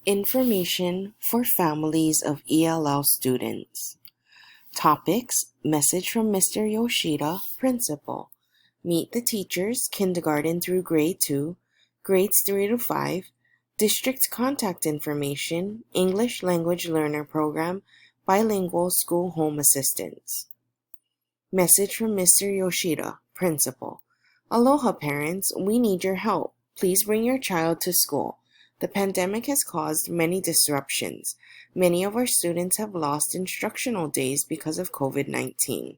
Information for families of ELL students. Topics: Message from Mr. Yoshida, Principal. Meet the teachers, kindergarten through grade 2, grades 3 to 5, district contact information, English language learner program, bilingual school home assistance. Message from Mr. Yoshida, Principal. Aloha parents, we need your help. Please bring your child to school. The pandemic has caused many disruptions. Many of our students have lost instructional days because of COVID-19.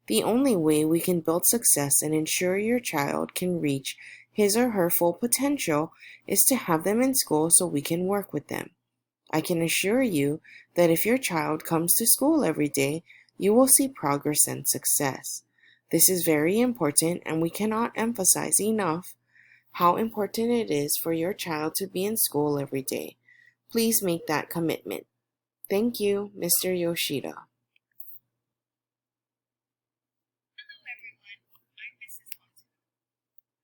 The only way we can build success and ensure your child can reach his or her full potential is to have them in school so we can work with them. I can assure you that if your child comes to school every day, you will see progress and success. This is very important, and we cannot emphasize enough how important it is for your child to be in school every day. Please make that commitment. Thank you, Mr. Yoshida. Hello everyone, I'm Mrs. Otto.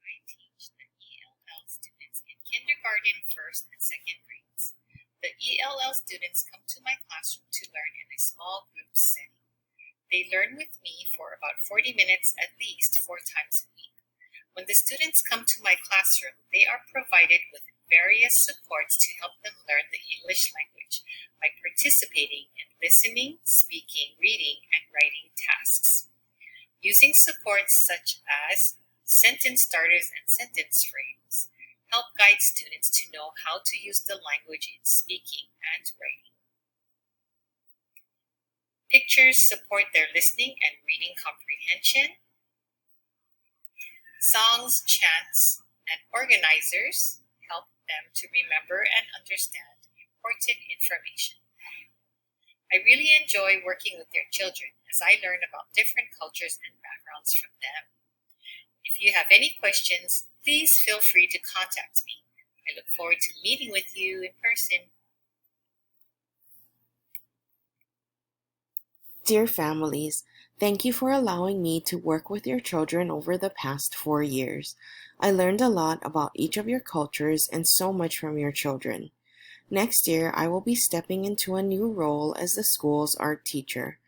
I teach the ELL students in kindergarten, first and second grades. The ELL students come to my classroom to learn in a small group setting. They learn with me for about 40 minutes at least 4 times a week. When the students come to my classroom, they are provided with various supports to help them learn the English language by participating in listening, speaking, reading, and writing tasks. Using supports such as sentence starters and sentence frames help guide students to know how to use the language in speaking and writing. Pictures support their listening and reading comprehension. Songs, chants, and organizers help them to remember and understand important information. I really enjoy working with their children as I learn about different cultures and backgrounds from them. If you have any questions, please feel free to contact me. I look forward to meeting with you in person. Dear families, thank you for allowing me to work with your children over the past 4 years. I learned a lot about each of your cultures and so much from your children. Next year, I will be stepping into a new role as the school's art teacher.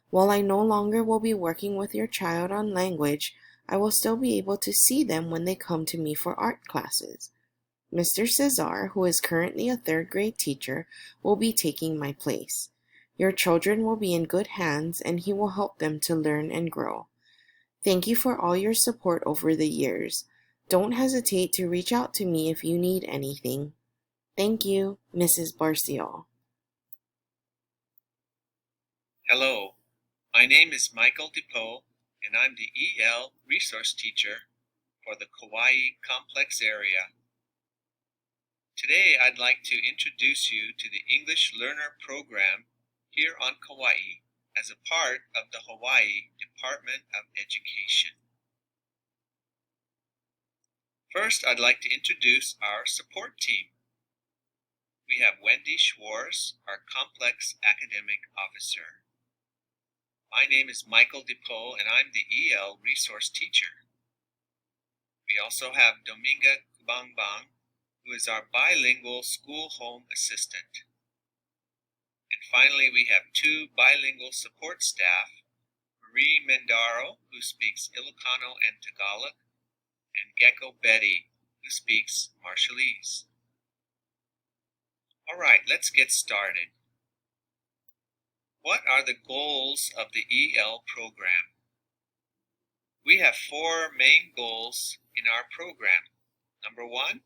While I no longer will be working with your child on language, I will still be able to see them when they come to me for art classes. Mr. Cesar, who is currently a 3rd grade teacher, will be taking my place. Your children will be in good hands, and he will help them to learn and grow. Thank you for all your support over the years. Don't hesitate to reach out to me if you need anything. Thank you, Mrs. Barciol. Hello, my name is Michael DePoe, and I'm the EL resource teacher for the Kauai complex area. Today I'd like to introduce you to the English Learner Program here on Kauai as a part of the Hawaii Department of Education. First, I'd like to introduce our support team. We have Wendy Schwartz, our Complex Academic Officer. My name is Michael DePoe, and I'm the EL resource teacher. We also have Dominga Kubangbang, who is our bilingual school home assistant. And finally, we have 2 bilingual support staff, Marie Mendaro, who speaks Ilocano and Tagalog, and Gecko Betty, who speaks Marshallese. All right, let's get started. What are the goals of the EL program? We have 4 main goals in our program. Number 1,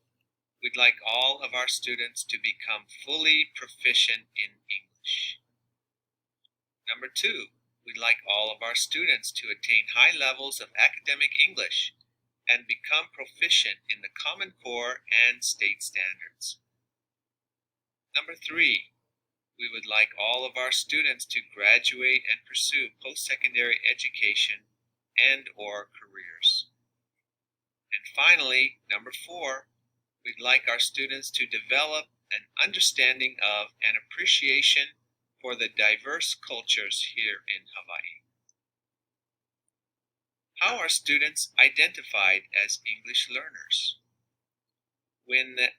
we'd like all of our students to become fully proficient in English. Number 2, we'd like all of our students to attain high levels of academic English and become proficient in the Common Core and state standards. Number 3, we would like all of our students to graduate and pursue post-secondary education and/or careers. And finally, number 4, we'd like our students to develop an understanding of and appreciation for the diverse cultures here in Hawaii. How are students identified as English learners? When the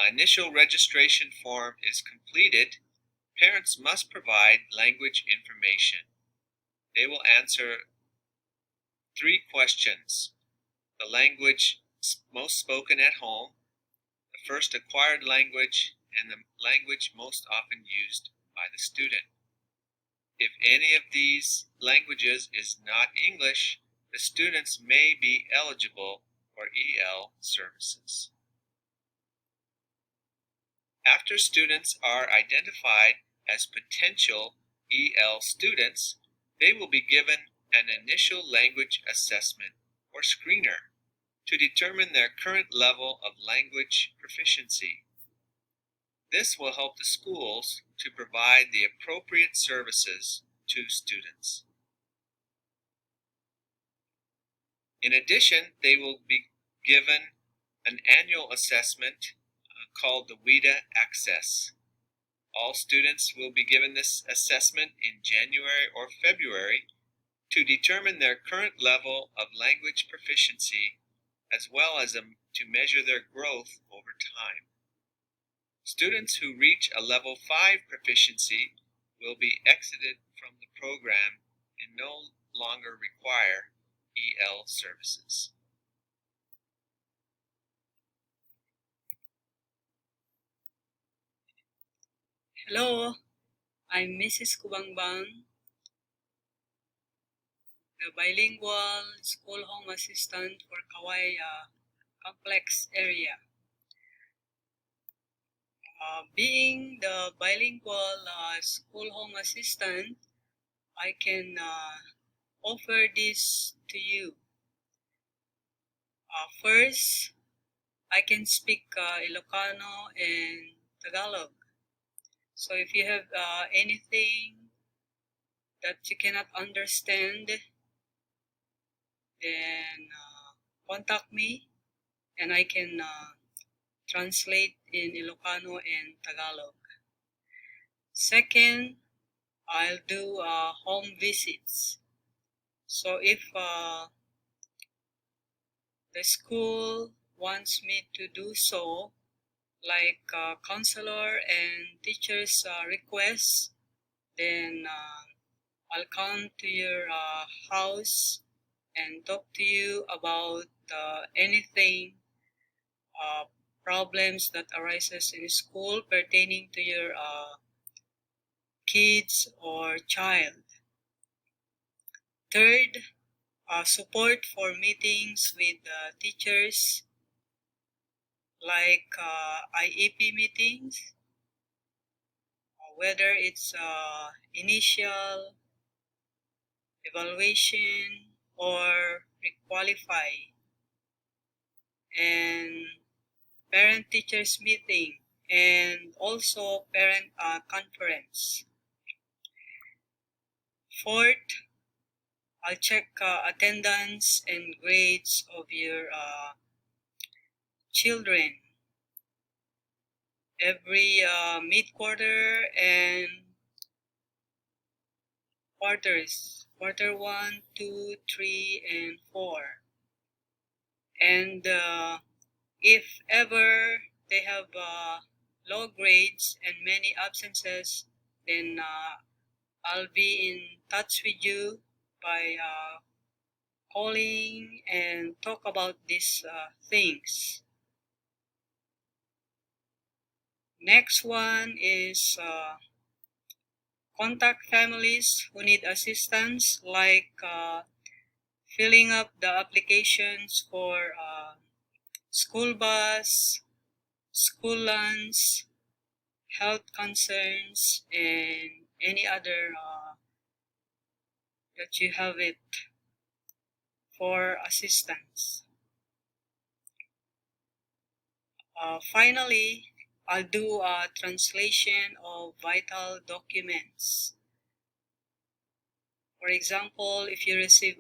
initial registration form is completed, parents must provide language information. They will answer 3 questions: the language most spoken at home, the first acquired language, and the language most often used by the student. If any of these languages is not English, the students may be eligible for EL services. After students are identified as potential EL students, they will be given an initial language assessment or screener to determine their current level of language proficiency. This will help the schools to provide the appropriate services to students. In addition, they will be given an annual assessment called the WIDA Access. All students will be given this assessment in January or February to determine their current level of language proficiency, as well as to measure their growth over time. Students who reach a level 5 proficiency will be exited from the program and no longer require EL services. Hello, I'm Mrs. Kubangbang, the bilingual school home assistant for Kauai complex area. Being the bilingual school home assistant, I can offer this to you. First, I can speak Ilocano and Tagalog. So if you have anything that you cannot understand, then contact me and I can translate in Ilocano and Tagalog. Second, I'll do home visits. So if the school wants me to do so, like counselor and teachers request, then I'll come to your house and talk to you about anything, problems that arises in school pertaining to your kids or child. Third, support for meetings with teachers, like IEP meetings, whether it's initial, evaluation, or requalify, and parent-teachers meeting, and also parent conference. Fourth, I'll check attendance and grades of your children every mid-quarter and quarters, quarter 1, 2, 3, and 4. And if ever they have low grades and many absences, then I'll be in touch with you by calling and talk about these things. Next one is contact families who need assistance, like filling up the applications for school bus, school lunch, health concerns, and any other that you have it for assistance. Finally, I'll do a translation of vital documents. For example, if you receive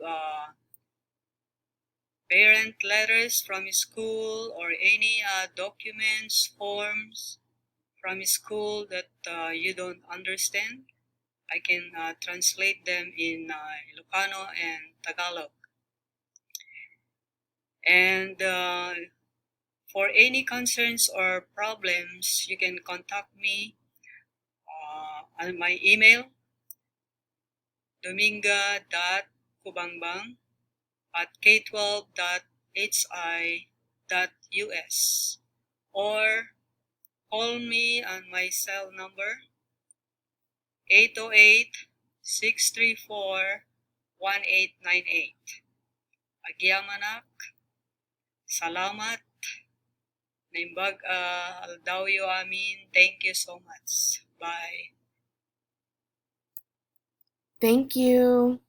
parent letters from school or any documents, forms from school that you don't understand, I can translate them in Ilocano and Tagalog. And For any concerns or problems, you can contact me on my email, dominga.kubangban@k12.hi.us, or call me on my cell number 808-634-1898. Agiamanak, salamat, naimbag aldawyo amin. Thank you so much. Bye. Thank you.